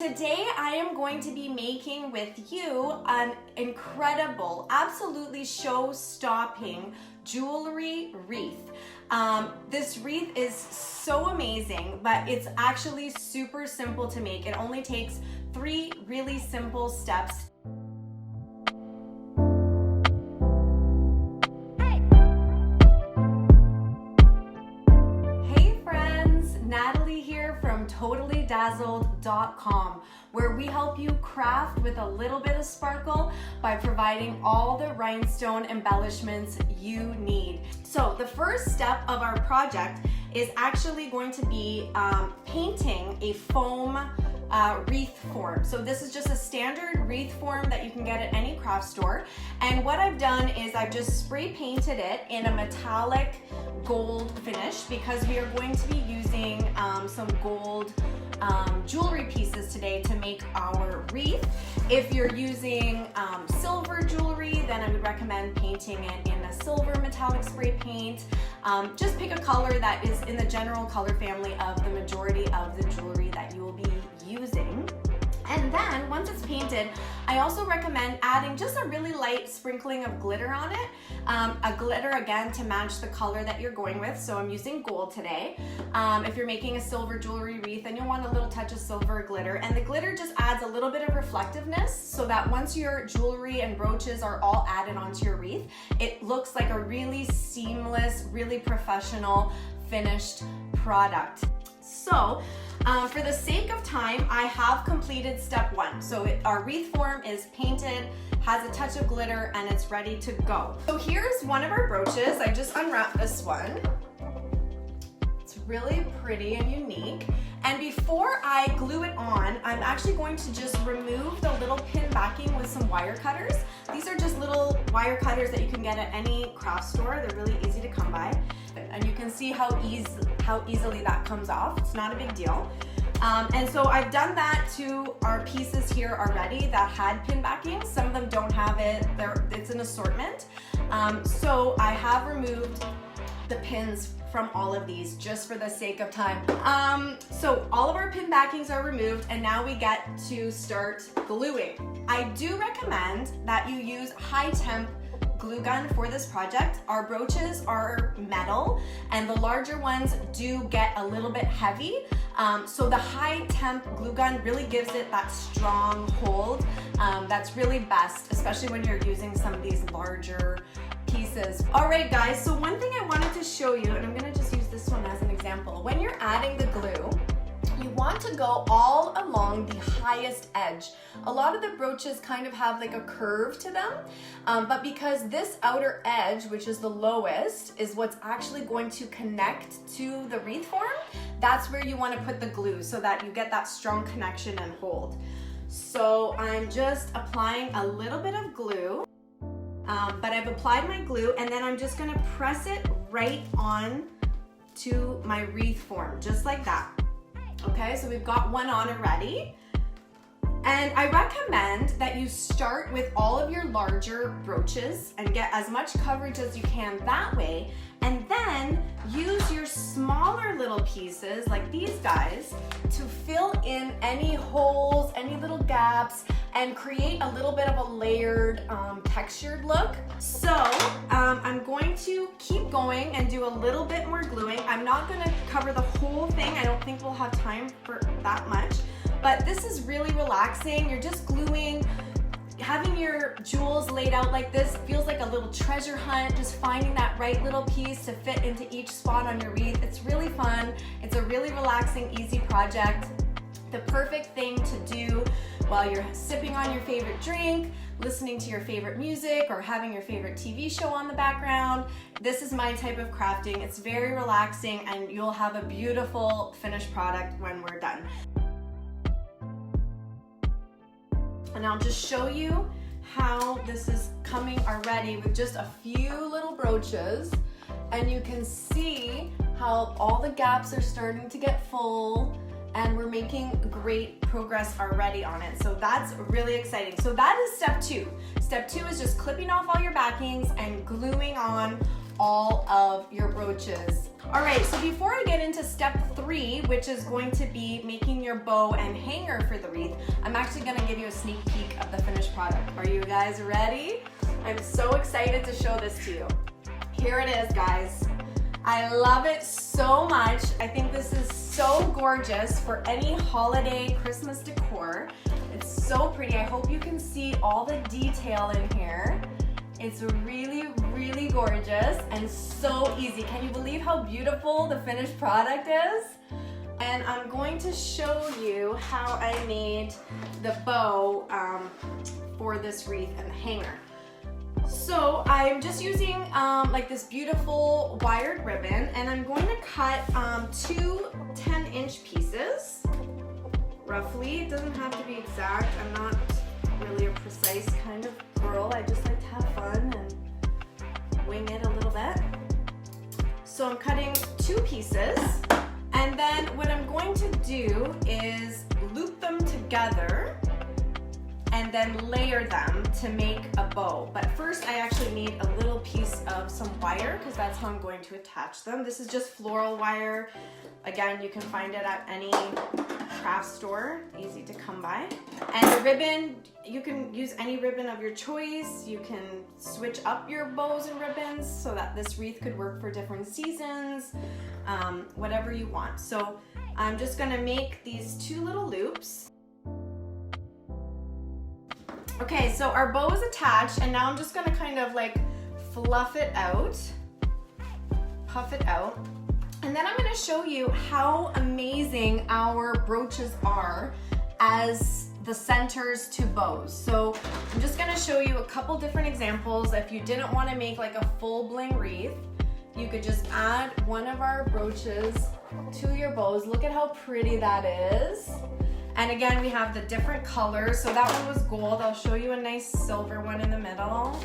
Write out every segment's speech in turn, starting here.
Today I am going to be making with you an incredible, absolutely show-stopping jewelry wreath. This wreath is so amazing, but it's actually super simple to make. It only takes 3 really simple steps. Natalie here from TotallyDazzled.com, where we help you craft with a little bit of sparkle by providing all the rhinestone embellishments you need. So the first step of our project is actually going to be painting a foam wreath form. So this is just a standard wreath form that you can get at any craft store. And what I've done is I've just spray painted it in a metallic gold finish because we are going to be using some gold jewelry pieces today to make our wreath. If you're using silver jewelry, then I would recommend painting it in a silver metallic spray paint. Just pick a color that is in the general color family of the majority of the jewelry that you will be using. And then once it's painted, I also recommend adding just a really light sprinkling of glitter on it. A glitter, again, to match the color that you're going with. So I'm using gold today. If you're making a silver jewelry wreath, then you'll want a little touch of silver glitter. And the glitter just adds a little bit of reflectiveness so that once your jewelry and brooches are all added onto your wreath, it looks like a really seamless, really professional finished product. So, for the sake of time, I have completed step 1. So our wreath form is painted, has a touch of glitter, and it's ready to go. So here's one of our brooches. I just unwrapped this one. It's really pretty and unique. And before I glue it on, I'm actually going to just remove the little pin backing with some wire cutters. These are just little wire cutters that you can get at any craft store. They're really easy to come by. And you can see how easily that comes off. It's not a big deal. And so I've done that to our pieces here already that had pin backing. Some of them don't have it. It's an assortment. So I have removed the pins from all of these just for the sake of time. So all of our pin backings are removed and now we get to start gluing. I do recommend that you use high temp glue gun for this project. Our brooches are metal and the larger ones do get a little bit heavy. So the high temp glue gun really gives it that strong hold. That's really best, especially when you're using some of these larger pieces. All right guys, so one thing I wanted to show you, and I'm gonna just use this one as an example. When you're adding the glue, you want to go all along the highest edge. A lot of the brooches kind of have like a curve to them, but because this outer edge, which is the lowest, is what's actually going to connect to the wreath form, that's where you want to put the glue so that you get that strong connection and hold. So I'm just applying a little bit of glue, but I've applied my glue and then I'm just going to press it right on to my wreath form, just like that. Okay, so we've got one on already. And I recommend that you start with all of your larger brooches and get as much coverage as you can that way, and then use your smaller little pieces like these guys to fill in any holes, any little gaps, and create a little bit of a layered, textured look. So I'm going to keep going and do a little bit more gluing. I'm not going to cover the whole thing. I don't think we'll have time for that much. But this is really relaxing. You're just gluing. Having your jewels laid out like this feels like a little treasure hunt, just finding that right little piece to fit into each spot on your wreath. It's really fun. It's a really relaxing, easy project. The perfect thing to do while you're sipping on your favorite drink, listening to your favorite music, or having your favorite TV show on the background. This is my type of crafting. It's very relaxing and you'll have a beautiful finished product when we're done. And I'll just show you how this is coming already with just a few little brooches. And you can see how all the gaps are starting to get full and we're making great progress already on it. So that's really exciting. So that is step 2. Step 2 is just clipping off all your backings and gluing on all of your brooches. All right, so before I get into step 3, which is going to be making your bow and hanger for the wreath, I'm actually gonna give you a sneak peek of the finished product. Are you guys ready? I'm so excited to show this to you. Here it is, guys. I love it so much. I think this is so gorgeous for any holiday Christmas decor. It's so pretty. I hope you can see all the detail in here. It's really, really gorgeous and so easy. Can you believe how beautiful the finished product is? And I'm going to show you how I made the bow for this wreath and the hanger. So I'm just using like this beautiful wired ribbon, and I'm going to cut 2 10-inch pieces, roughly. It doesn't have to be exact. I'm not really a precise kind of girl. I just like to have fun and wing it a little bit. So I'm cutting 2 pieces, and then what I'm going to do is loop them together and then layer them to make a bow. But first I actually need a little piece of some wire because that's how I'm going to attach them. This is just floral wire. Again, you can find it at any craft store, easy to come by. And the ribbon, you can use any ribbon of your choice. You can switch up your bows and ribbons so that this wreath could work for different seasons, whatever you want. So I'm just gonna make these 2 little loops. Okay, so our bow is attached, and now I'm just gonna kind of like fluff it out, puff it out. And then I'm gonna show you how amazing our brooches are as the centers to bows. So I'm just gonna show you a couple different examples. If you didn't wanna make like a full bling wreath, you could just add one of our brooches to your bows. Look at how pretty that is. And again, we have the different colors. So that one was gold. I'll show you a nice silver one in the middle.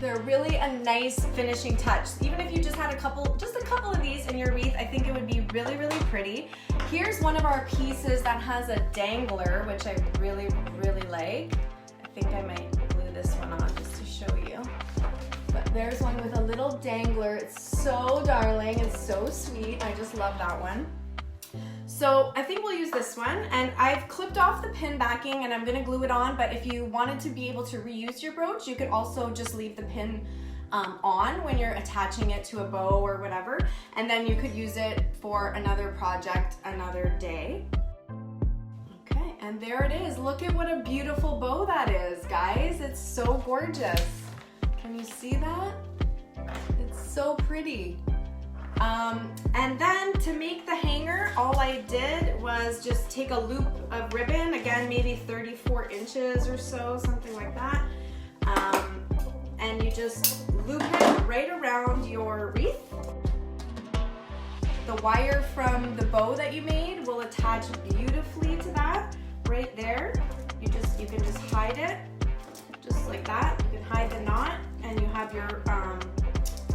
They're really a nice finishing touch. Even if you just had just a couple of these in your wreath, I think it would be really, really pretty. Here's one of our pieces that has a dangler, which I really, really like. I think I might glue this one on just to show you. But there's one with a little dangler. It's so darling and so sweet. I just love that one. So I think we'll use this one, and I've clipped off the pin backing and I'm gonna glue it on, but if you wanted to be able to reuse your brooch, you could also just leave the pin on when you're attaching it to a bow or whatever, and then you could use it for another project another day. Okay, and there it is. Look at what a beautiful bow that is, guys. It's so gorgeous. Can you see that? It's so pretty. And then to make the hanger, all I did was just take a loop of ribbon, again, maybe 34 inches or so, something like that. And you just loop it right around your wreath. The wire from the bow that you made will attach beautifully to that right there. You can just hide it, just like that. You can hide the knot, and you have your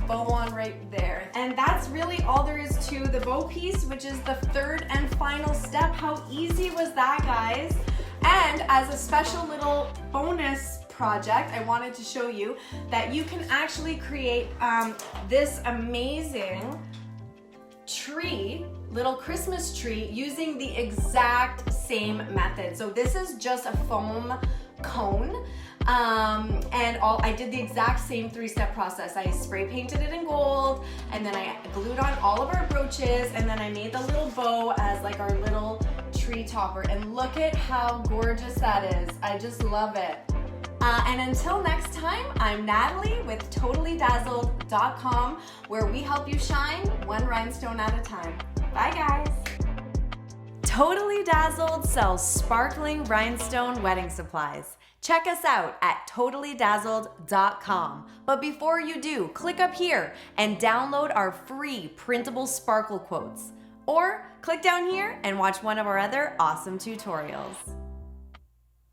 bow on right there. And that's really all there is to the bow piece, which is the 3rd and final step. How easy was that, guys? And as a special little bonus project, I wanted to show you that you can actually create this amazing tree, little Christmas tree, using the exact same method. So this is just a foam cone. And I did the exact same 3-step process. I spray painted it in gold, and then I glued on all of our brooches, and then I made the little bow as like our little tree topper. And look at how gorgeous that is. I just love it. And until next time, I'm Natalie with TotallyDazzled.com, where we help you shine one rhinestone at a time. Bye, guys. Totally Dazzled sells sparkling rhinestone wedding supplies. Check us out at TotallyDazzled.com. But before you do, click up here and download our free printable sparkle quotes. Or click down here and watch one of our other awesome tutorials.